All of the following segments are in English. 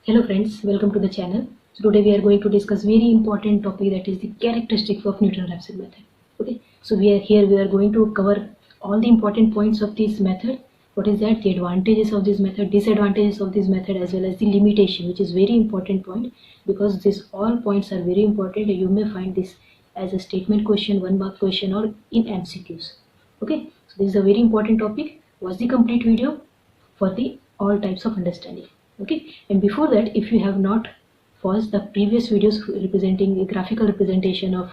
Hello friends, welcome to the channel. So today we are going to discuss very important topic, that is the characteristics of Newton-Raphson method. Okay, so we are going to cover all the important points of this method. What is that? The advantages of this method, disadvantages of this method, as well as the limitation, which is very important point, because these all points are very important. You may find this as a statement question, 1 mark question, or in MCQs. Okay, so this is a very important topic. Watch the complete video for the all types of understanding. Okay, and before that, if you have not watched the previous videos representing a graphical representation of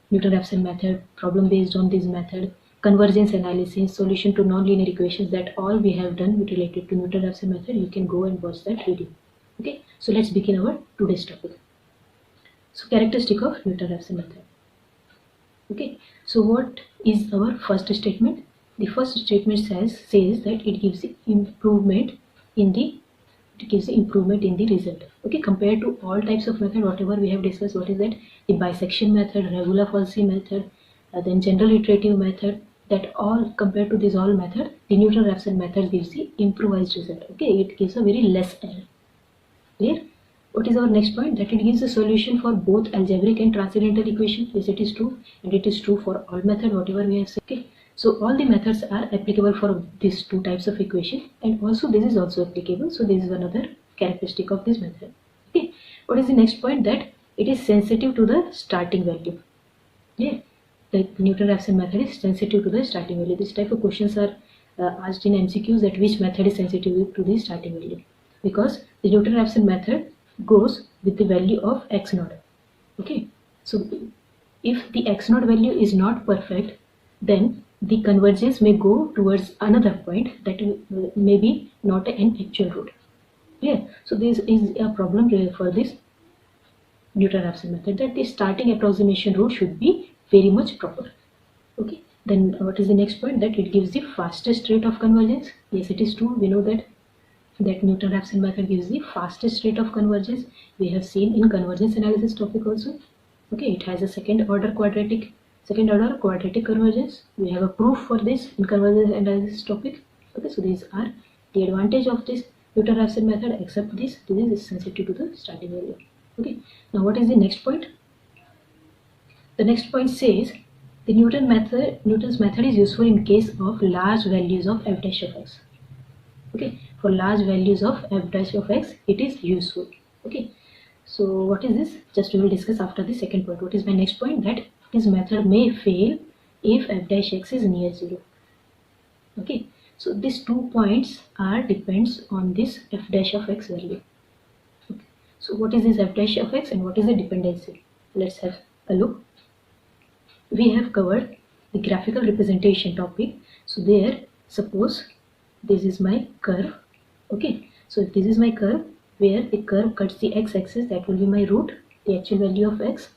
Newton-Raphson method, problem based on this method, convergence analysis, solution to nonlinear equations, that all we have done related to Newton-Raphson method, you can go and watch that video. Okay, so let's begin our today's topic. So characteristic of Newton-Raphson method. Okay, so what is our first statement? The first statement says that it gives the improvement in the result. Okay, compared to all types of method, whatever we have discussed. What is that? The bisection method, regular falsy method, then general iterative method, that all compared to this all method, the Newton-Raphson method gives the improvised result. Okay, it gives a very less error. Clear? What is our next point? That it gives a solution for both algebraic and transcendental equation. Yes, it is true, and it is true for all method whatever we have said. Okay, so all the methods are applicable for these two types of equation, and also this is also applicable. So this is another characteristic of this method. Okay, what is the next point? That it is sensitive to the starting value. Yeah, the Newton-Raphson method is sensitive to the starting value. This type of questions are asked in MCQs, that which method is sensitive to the starting value, because the Newton-Raphson method goes with the value of x naught. Okay, so if the x naught value is not perfect, then the convergence may go towards another point that may be not an actual root. Yeah, so this is a problem for this Newton-Raphson method, that the starting approximation root should be very much proper. Okay, then what is the next point? That it gives the fastest rate of convergence. Yes, it is true. We know that Newton-Raphson method gives the fastest rate of convergence. We have seen in convergence analysis topic also. Okay, it has a second order quadratic convergence. We have a proof for this in convergence analysis topic. Okay, so these are the advantage of this Newton-Raphson method, except this is sensitive to the starting value. Okay, now what is the next point? The next point says the Newton's method is useful in case of large values of f dash of x. Okay, for large values of f dash of x, it is useful. Okay, so what is this? Just we will discuss after the second point. What is my next point? That this method may fail if f dash x is near 0. Okay, so these 2 points are depends on this f dash of x value. Okay. So what is this f dash of x and what is the dependency? Let's have a look. We have covered the graphical representation topic. So there, suppose this is my curve. Okay, so if this is my curve, where the curve cuts the x-axis, that will be my root, the actual value of x.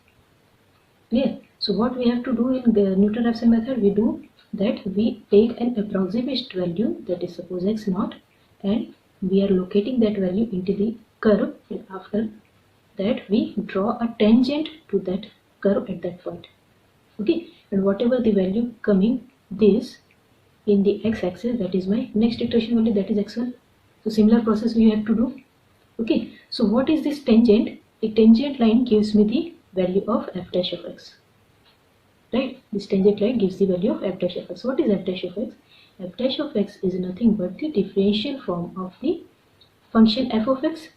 Clear? So what we have to do in the Newton-Raphson method, we do that we take an approximate value, that is suppose x naught, and we are locating that value into the curve, and after that we draw a tangent to that curve at that point. Okay, and whatever the value coming this in the x-axis, that is my next iteration value, that is x1. So similar process we have to do. Okay, so what is this tangent? The tangent line gives me the value of f dash of x. Right, this tangent line gives the value of f dash of x. What is f dash of x? F dash of x is nothing but the differential form of the function f of x.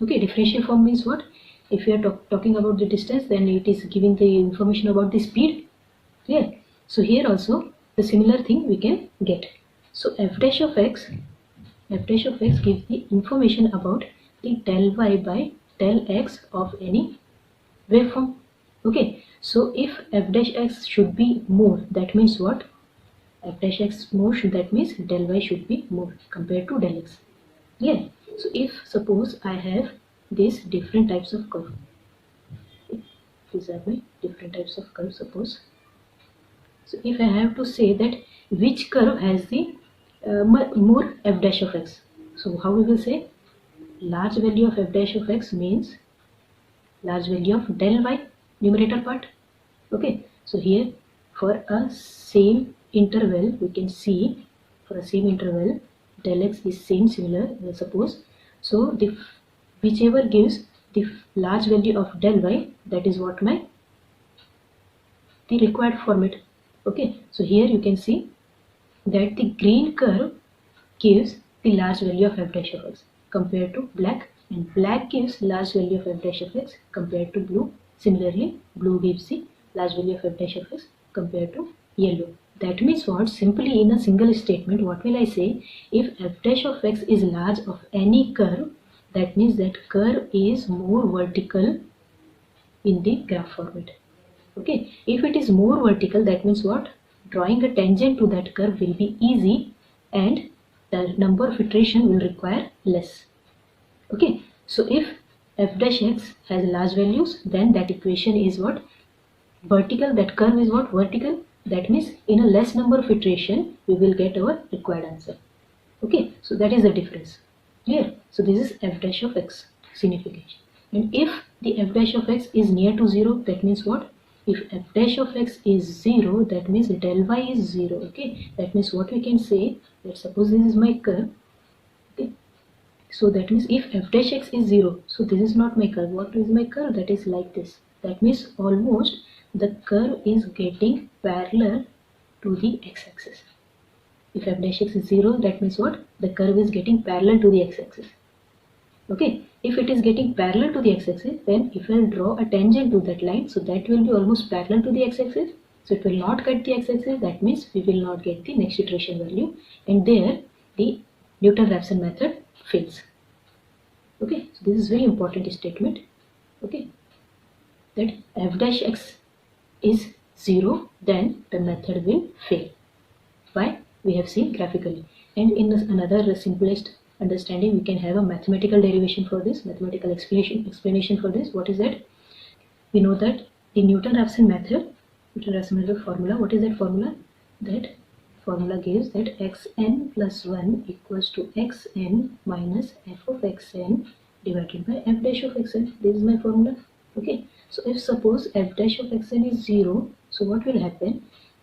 Okay, differential form means what? If we are talking about the distance, then it is giving the information about the speed. Clear? So here also the similar thing we can get. So f dash of x gives the information about the del y by del x of any waveform. Okay, so if f dash x should be more, that means what? F dash x more, that means del y should be more compared to del x. Yeah, so if suppose I have these different types of curve, these are my different types of curve, suppose. So if I have to say that which curve has the more f dash of x, so how we will say? Large value of f dash of x means large value of del y, numerator part. Okay, so here for a same interval, we can see for a same interval del x is similar, suppose. So the whichever gives the large value of del y, that is what my the required format. Okay, so here you can see that the green curve gives the large value of f dash of x compared to black, and black gives large value of f dash of x compared to blue. Similarly, blue gives the large value of f dash of x compared to yellow. That means what? Simply in a single statement, what will I say? If f dash of x is large of any curve, that means that curve is more vertical in the graph format. Okay, if it is more vertical, that means what? Drawing a tangent to that curve will be easy and the number of iteration will require less. Okay, so if f dash x has large values, then that equation is what? Vertical. That curve is what? Vertical. That means in a less number of iteration we will get our required answer. Okay, so that is the difference. Clear? So this is f dash of x signification. And if the f dash of x is near to 0, that means what? If f dash of x is 0, that means del y is 0. Okay, that means what we can say, that suppose this is my curve. Okay, so that means if f dash x is 0, so this is not my curve. What is my curve? That is like this. That means almost the curve is getting parallel to the x-axis. If f dash x is 0, that means what? The curve is getting parallel to the x-axis. Okay, if it is getting parallel to the x-axis, then if I will draw a tangent to that line, so that will be almost parallel to the x-axis. So it will not cut the x-axis, that means we will not get the next iteration value, and there the Newton-Raphson method fails. Okay, so this is very important statement. Okay, that f dash x is 0, then the method will fail. Why? We have seen graphically. And in another simplest understanding, we can have a mathematical derivation for this, mathematical explanation for this. What is that? We know that the Newton-Raphson method formula, what is that formula? That formula gives that xn plus 1 equals to xn minus f of xn divided by f dash of xn. This is my formula. Okay, so if suppose f dash of xn is 0, so what will happen?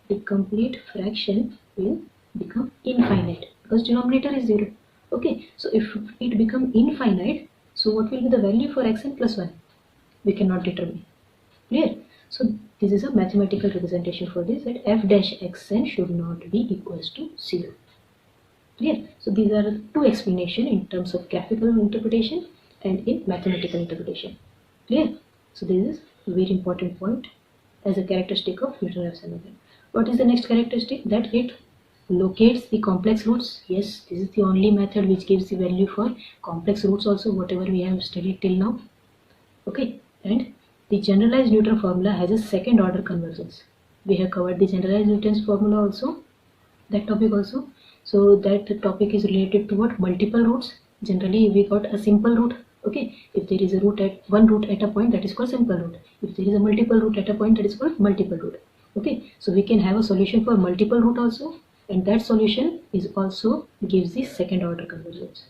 The complete fraction will become infinite because denominator is 0. Okay, so if it become infinite, so what will be the value for xn plus 1? We cannot determine. Clear? So this is a mathematical representation for this, that f dash xn should not be equals to 0. Clear? So these are two explanations in terms of graphical interpretation and in mathematical interpretation. Clear? So this is a very important point as a characteristic of Newton-Raphson method. What is the next characteristic? That it locates the complex roots. Yes, this is the only method which gives the value for complex roots also, whatever we have studied till now. Okay, and the generalized Newton formula has a second order convergence. We have covered the generalized Newton's formula also, that topic also. So that topic is related to what? Multiple roots. Generally we got a simple root. Okay, if there is a one root at a point, that is called simple root. If there is a multiple root at a point, that is called multiple root. Okay, so we can have a solution for multiple root also, and that solution is also gives the second order convergence.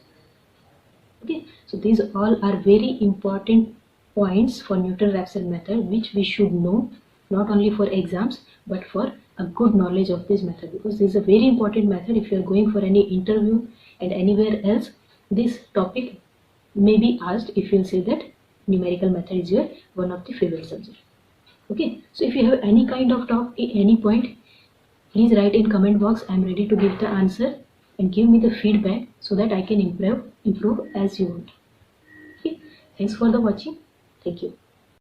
Okay, so these all are very important points for Newton-Raphson method, which we should know not only for exams but for a good knowledge of this method, because this is a very important method. If you are going for any interview and anywhere else, this topic may be asked if you will say that numerical method is your one of the favorite subject. Okay, so if you have any kind of doubt at any point, please write in comment box. I am ready to give the answer, and give me the feedback so that I can improve as you want. Okay, thanks for the watching. Thank you.